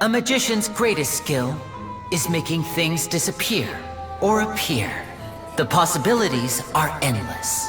A magician's greatest skill is making things disappear or appear. The possibilities are endless.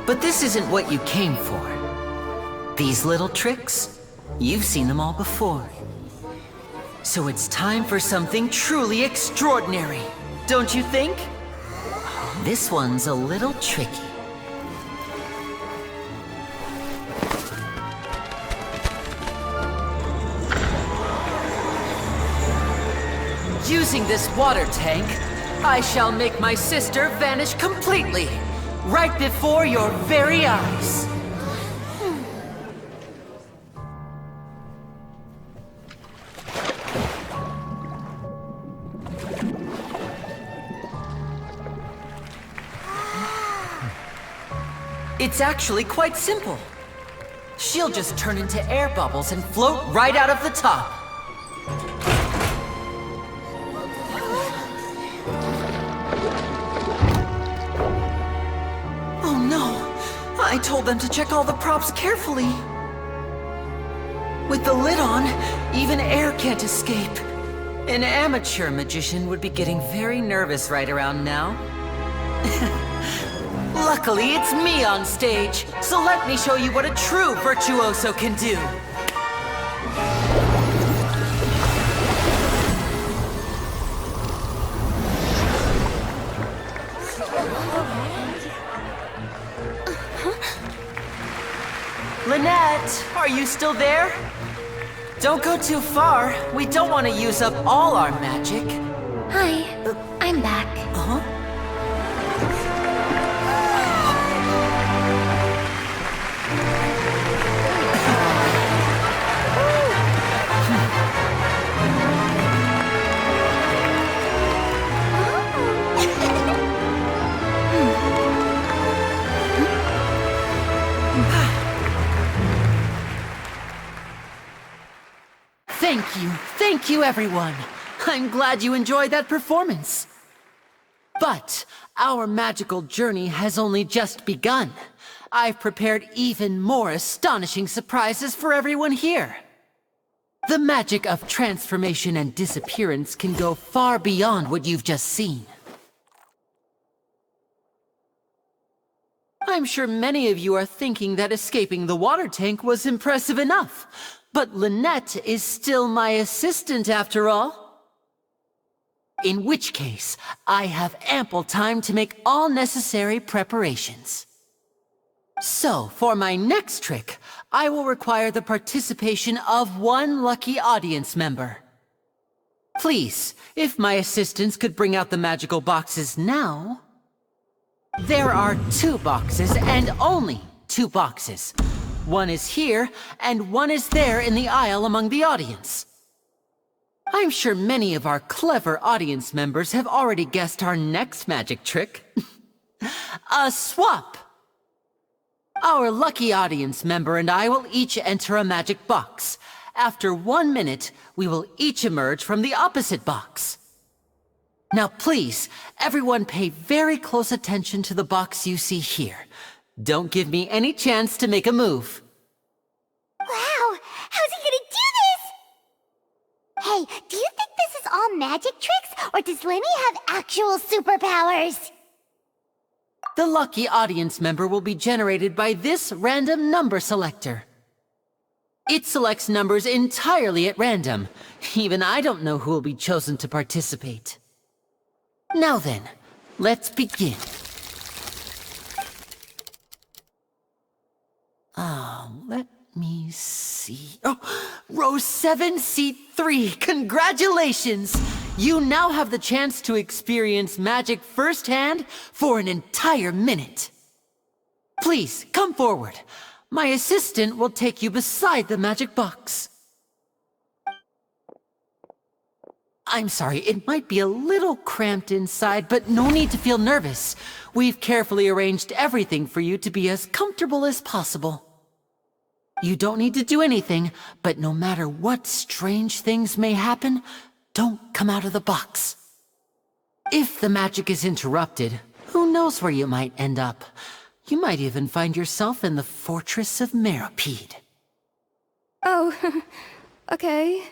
But this isn't what you came for. These little tricks, you've seen them all before. So it's time for something truly extraordinary, don't you think? This one's a little tricky. Using this water tank, I shall make my sister vanish completely, right before your very eyes. It's actually quite simple. She'll just turn into air bubbles and float right out of the top. I told them to check all the props carefully. With the lid on, even air can't escape. An amateur magician would be getting very nervous right around now. Luckily, it's me on stage, so let me show you what a true virtuoso can do. Lynette, are you still there? Don't go too far. We don't want to use up all our magic. Hi, I'm back. Uh-huh. Thank you everyone. I'm glad you enjoyed that performance. But our magical journey has only just begun. I've prepared even more astonishing surprises for everyone here. The magic of transformation and disappearance can go far beyond what you've just seen. I'm sure many of you are thinking that escaping the water tank was impressive enough. But Lynette is still my assistant after all. In which case, I have ample time to make all necessary preparations. So, for my next trick, I will require the participation of one lucky audience member. Please, if my assistants could bring out the magical boxes now. There are 2 boxes and only 2 boxes. One is here, and one is there in the aisle among the audience. I'm sure many of our clever audience members have already guessed our next magic trick. A swap! Our lucky audience member and I will each enter a magic box. After 1 minute, we will each emerge from the opposite box. Now please, everyone pay very close attention to the box you see here. Don't give me any chance to make a move. Wow! How's he gonna do this? Hey, do you think this is all magic tricks, or does Lyney have actual superpowers? The lucky audience member will be generated by this random number selector. It selects numbers entirely at random. Even I don't know who will be chosen to participate. Now then, let's begin. Let me see. Oh, row 7, seat 3. Congratulations! You now have the chance to experience magic firsthand for an entire minute. Please, come forward. My assistant will take you beside the magic box. I'm sorry, it might be a little cramped inside, but no need to feel nervous. We've carefully arranged everything for you to be as comfortable as possible. You don't need to do anything, but no matter what strange things may happen, don't come out of the box. If the magic is interrupted, who knows where you might end up? You might even find yourself in the Fortress of Meropide. Oh, okay.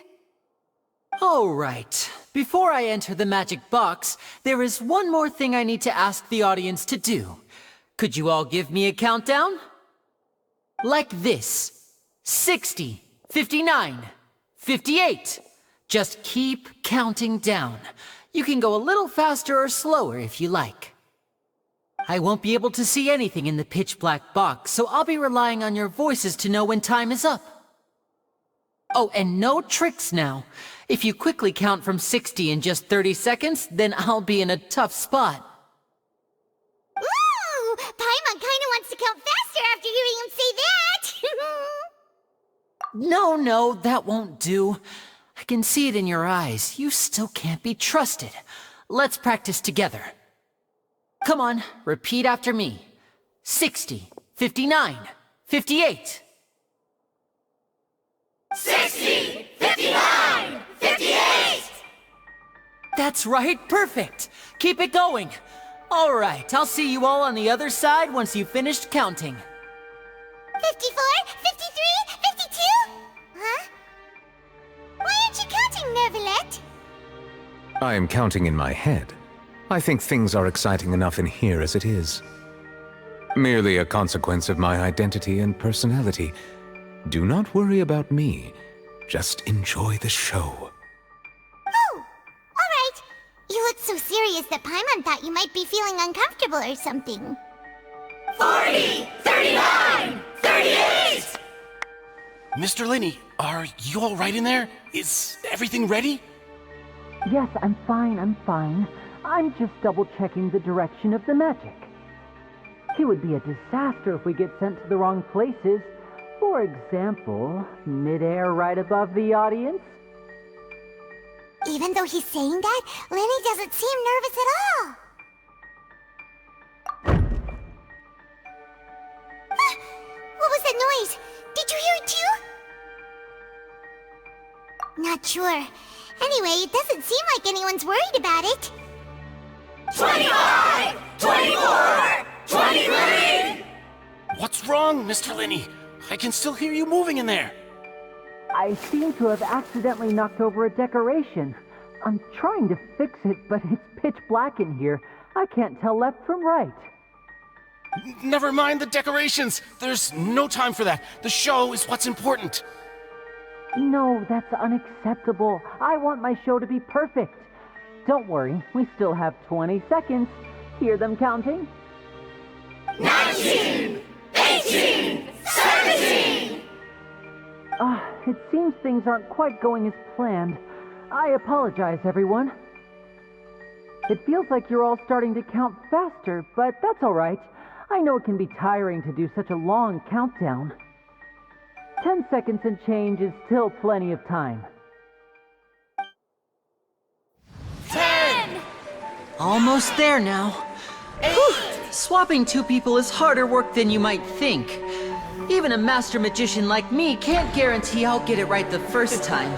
All right. Before I enter the magic box, there is one more thing I need to ask the audience to do. Could you all give me a countdown? Like this. 60, 59, 58. Just keep counting down. You can go a little faster or slower if you like. I won't be able to see anything in the pitch-black box, so I'll be relying on your voices to know when time is up. Oh, and no tricks now. If you quickly count from 60 in just 30 seconds, then I'll be in a tough spot. Ooh! Paimon kinda wants to count faster after hearing him say that! No, that won't do. I can see it in your eyes. You still can't be trusted. Let's practice together. Come on, repeat after me. 60, 59, 58. 60, 59, 58! That's right, perfect. Keep it going. All right, I'll see you all on the other side once you've finished counting. 54, 53, 52? Huh? Why aren't you counting, Nervalet? I am counting in my head. I think things are exciting enough in here as it is. Merely a consequence of my identity and personality. Do not worry about me. Just enjoy the show. Oh, alright. You look so serious that Paimon thought you might be feeling uncomfortable or something. 40, 39, 38! Mr. Lyney, are you all right in there? Is everything ready? Yes, I'm fine. I'm just double-checking the direction of the magic. It would be a disaster if we get sent to the wrong places. For example, mid-air right above the audience. Even though he's saying that, Lyney doesn't seem nervous at all. What was that noise? Did you hear it too? Not sure. Anyway, it doesn't seem like anyone's worried about it. 25, 24, 23! What's wrong, Mr. Lyney? I can still hear you moving in there. I seem to have accidentally knocked over a decoration. I'm trying to fix it, but it's pitch black in here. I can't tell left from right. Never mind the decorations. There's no time for that. The show is what's important. No, that's unacceptable. I want my show to be perfect. Don't worry, we still have 20 seconds. Hear them counting? 19, 18, 17! It seems things aren't quite going as planned. I apologize, everyone. It feels like you're all starting to count faster, but that's all right. I know it can be tiring to do such a long countdown. 10 seconds and change is still plenty of time. 10! Almost there now. 8! Swapping two people is harder work than you might think. Even a master magician like me can't guarantee I'll get it right the first time.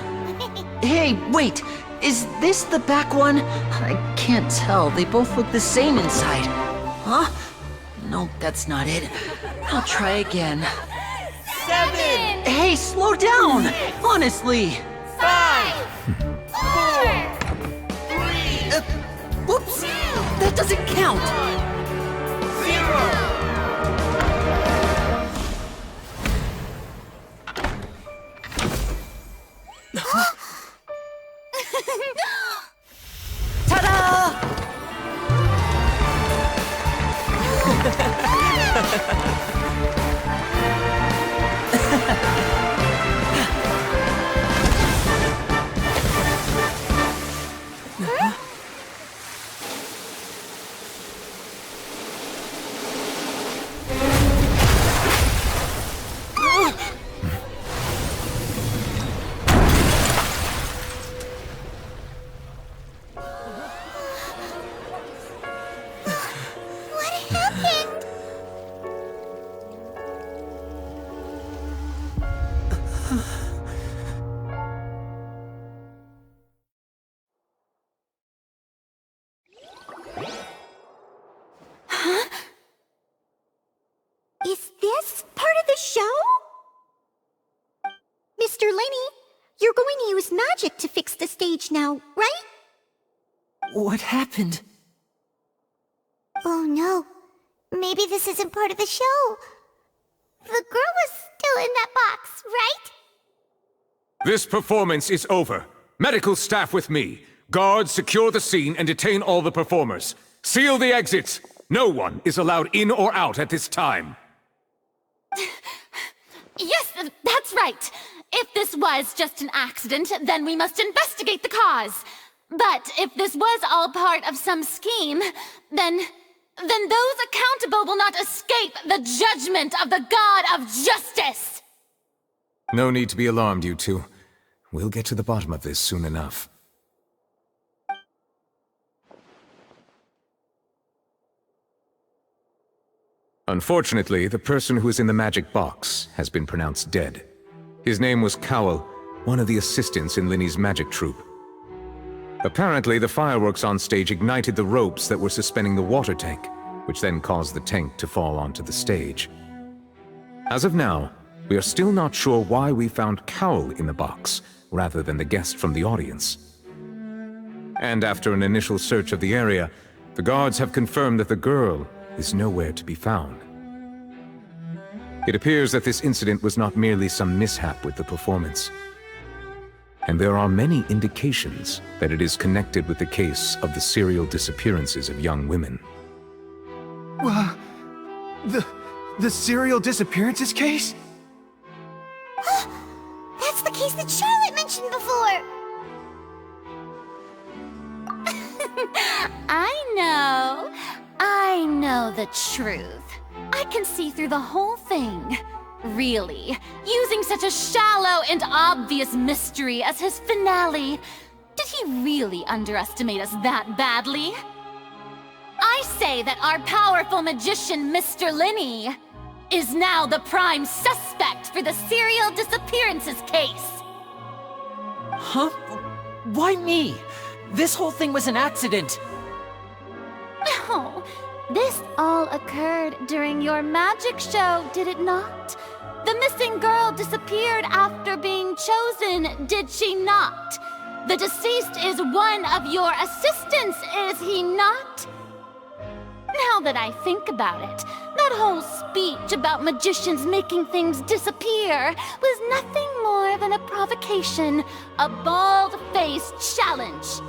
Hey, wait! Is this the back one? I can't tell. They both look the same inside. Huh? No, that's not it. I'll try again. 7! Hey, slow down! Honestly! 5! 4! 3! Whoops! That doesn't count! 0! Ta-da! Mr. Lyney, you're going to use magic to fix the stage now, right? What happened? Oh no. Maybe this isn't part of the show. The girl was still in that box, right? This performance is over. Medical staff with me. Guards, secure the scene and detain all the performers. Seal the exits. No one is allowed in or out at this time. Yes, that's right. If this was just an accident, then we must investigate the cause. But if this was all part of some scheme, then those accountable will not escape the judgment of the God of Justice! No need to be alarmed, you two. We'll get to the bottom of this soon enough. Unfortunately, the person who is in the magic box has been pronounced dead. His name was Cowell, one of the assistants in Lyney's magic troupe. Apparently, the fireworks on stage ignited the ropes that were suspending the water tank, which then caused the tank to fall onto the stage. As of now, we are still not sure why we found Cowell in the box, rather than the guest from the audience. And after an initial search of the area, the guards have confirmed that the girl is nowhere to be found. It appears that this incident was not merely some mishap with the performance. And there are many indications that it is connected with the case of the serial disappearances of young women. The serial disappearances case? That's the case that Charlotte mentioned before! I know the truth. I can see through the whole thing. Really, using such a shallow and obvious mystery as his finale, did he really underestimate us that badly? I say that our powerful magician, Mr. Lyney, is now the prime suspect for the serial disappearances case. Huh? Why me? This whole thing was an accident. No, this all occurred during your magic show, did it not? The missing girl disappeared after being chosen, did she not? The deceased is one of your assistants, is he not? Now that I think about it, that whole speech about magicians making things disappear was nothing more than a provocation, a bald-faced challenge.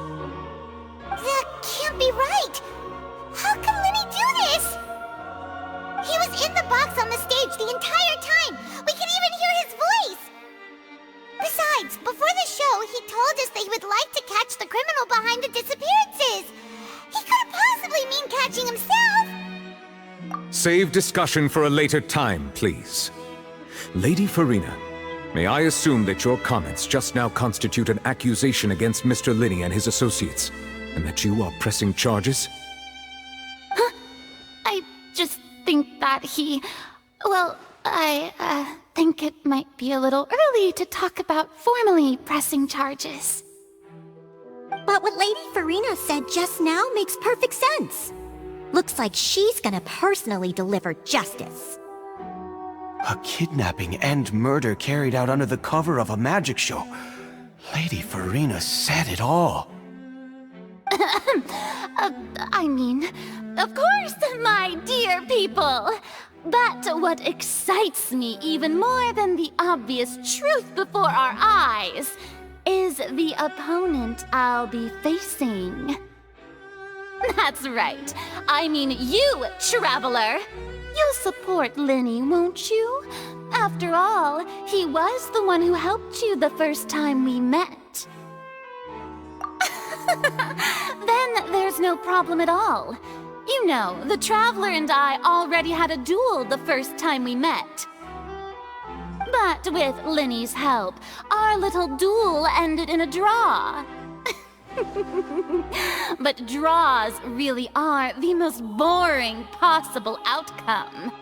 That can't be right! How can Lyney do this? He was in the box on the stage the entire time! We can even hear his voice! Besides, before the show, he told us that he would like to catch the criminal behind the disappearances! He couldn't possibly mean catching himself! Save discussion for a later time, please. Lady Farina, may I assume that your comments just now constitute an accusation against Mr. Lyney and his associates, and that you are pressing charges? I just think that I think it might be a little early to talk about formally pressing charges. But what Lady Farina said just now makes perfect sense. Looks like she's gonna personally deliver justice. A kidnapping and murder carried out under the cover of a magic show. Lady Farina said it all. I mean, of course, my dear people. But what excites me even more than the obvious truth before our eyes is the opponent I'll be facing. That's right. I mean you, Traveler. You'll support Lyney, won't you? After all, he was the one who helped you the first time we met. Then there's no problem at all. You know, the Traveler and I already had a duel the first time we met. But with Lyney's help, our little duel ended in a draw. But draws really are the most boring possible outcome.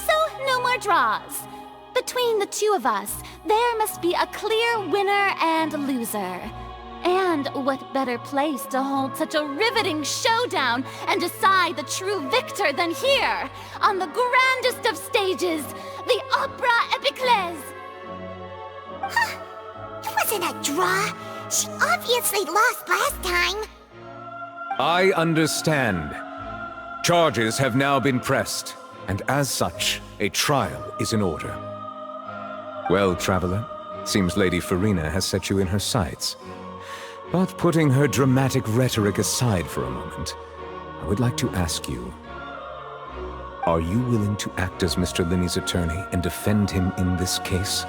So, no more draws. Between the two of us, there must be a clear winner and loser. And what better place to hold such a riveting showdown and decide the true victor than here, on the grandest of stages, the Opera Epiclese! wasn't a draw. She obviously lost last time. I understand. Charges have now been pressed, and as such, a trial is in order. Well, Traveler, seems Lady Farina has set you in her sights. But putting her dramatic rhetoric aside for a moment, I would like to ask you, are you willing to act as Mr. Lyney's attorney and defend him in this case?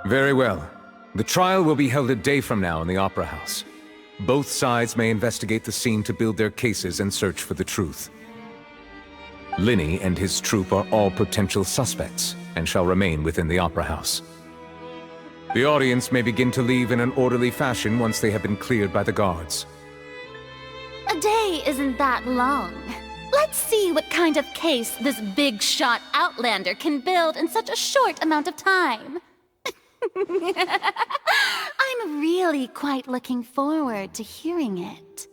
Very well. The trial will be held a day from now in the Opera House. Both sides may investigate the scene to build their cases and search for the truth. Lyney and his troupe are all potential suspects and shall remain within the Opera House. The audience may begin to leave in an orderly fashion once they have been cleared by the guards. A day isn't that long. Let's see what kind of case this big-shot outlander can build in such a short amount of time. I'm really quite looking forward to hearing it.